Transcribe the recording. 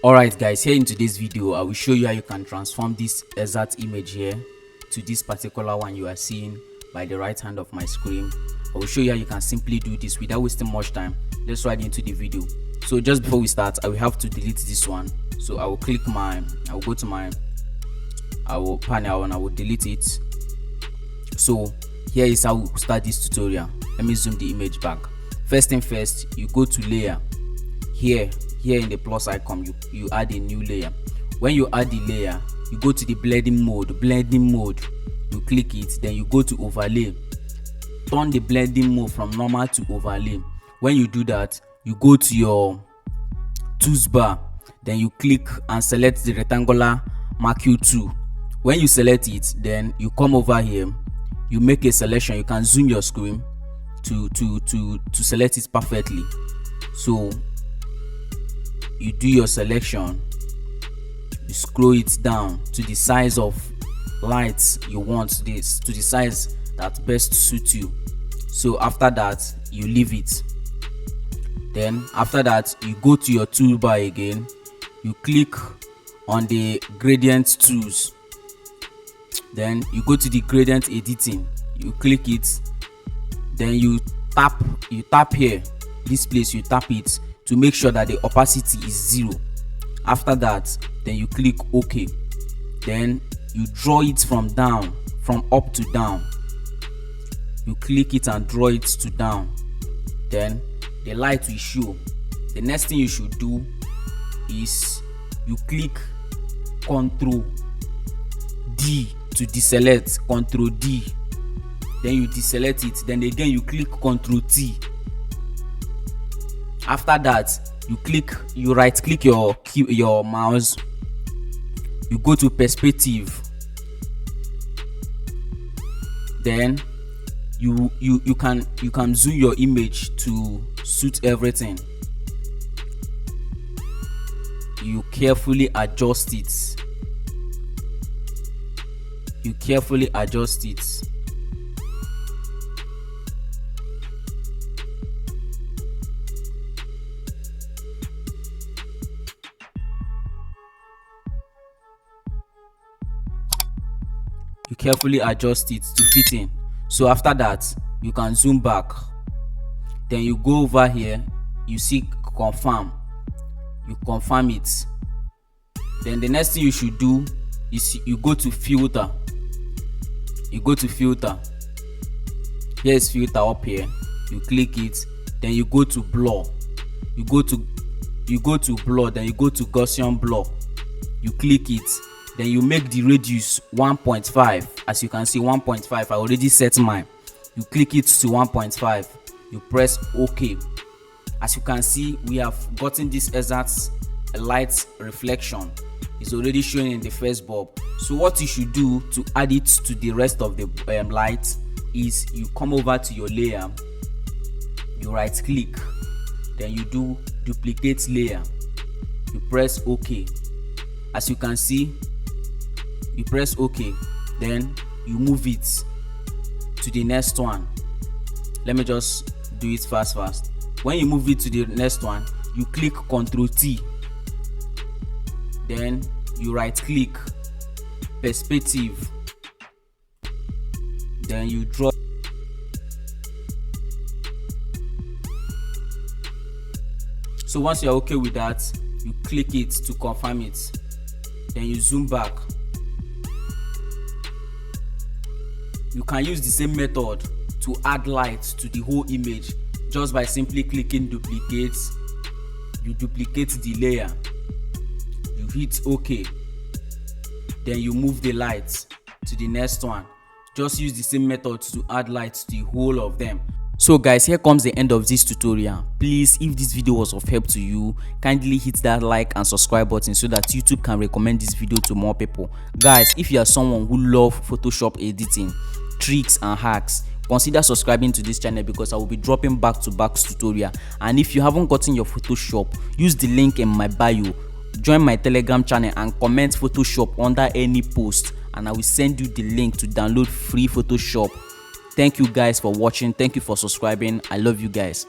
Alright guys, here in today's video I will show you how you can transform this exact image here to this particular one you are seeing by the right hand of my screen. I will show you how you can simply do this without wasting much time. Let's right into the video. So just before we start, I will have to delete this one. So I will go to my panel and I will delete it. So here is how we start this tutorial. Let me zoom the image back. First thing first, you go to layer. Here in the plus icon, you add a new layer. When you add the layer, you go to the blending mode, you click it, then you go to overlay. Turn the blending mode from normal to overlay. When you do that, you go to your tools bar, then you click and select the rectangular marquee tool. When you select it, then you come over here, you make a selection. You can zoom your screen to select it perfectly. So you do your selection, you scroll it down to the size of lights you want, this to the size that best suits you. So after that, you leave it. Then after that, you go to your toolbar again, you click on the gradient tools, then you go to the gradient editing, you click it, then you tap here, this place, you tap it to make sure that the opacity is 0. After that, then you click OK. Then you draw it from up to down. You click it and draw it to down. Then the light will show. The next thing you should do is you click Ctrl D to deselect, Ctrl D. Then you deselect it. Then again you click Ctrl T. After that, you right click your mouse, you go to perspective, then you can zoom your image to suit everything. You carefully adjust it. You carefully adjust it to fit in. So after that, you can zoom back, then you go over here, you see confirm, you confirm it. Then the next thing you should do is you go to filter. Here is filter up here, you click it, then you go to blur, you go to blur, then you go to Gaussian blur, you click it, then you make the radius 1.5. as you can see, 1.5. I already set mine. You click it to 1.5, you press OK. As you can see, we have gotten this exact light reflection. It's already showing in the first bulb. So what you should do to add it to the rest of the light is you come over to your layer, you right click, then you do duplicate layer, you press OK. As you can see, you press OK, then you move it to the next one. Let me just do it fast. When you move it to the next one, you click Ctrl T, then you right click, perspective, then you draw. So once you're okay with that, you click it to confirm it, then you zoom back. You can use the same method to add light to the whole image just by simply clicking duplicate. You duplicate the layer, you hit OK, then you move the light to the next one. Just use the same method to add light to the whole of them. So guys, here comes the end of this tutorial. Please, if this video was of help to you, kindly hit that like and subscribe button so that YouTube can recommend this video to more people. Guys, if you are someone who loves Photoshop editing, tricks and hacks, consider subscribing to this channel because I will be dropping back-to-back tutorial. And if you haven't gotten your Photoshop, use the link in my bio, join my Telegram channel and comment Photoshop under any post, and I will send you the link to download free Photoshop. Thank you guys for watching. Thank you for subscribing. I love you guys.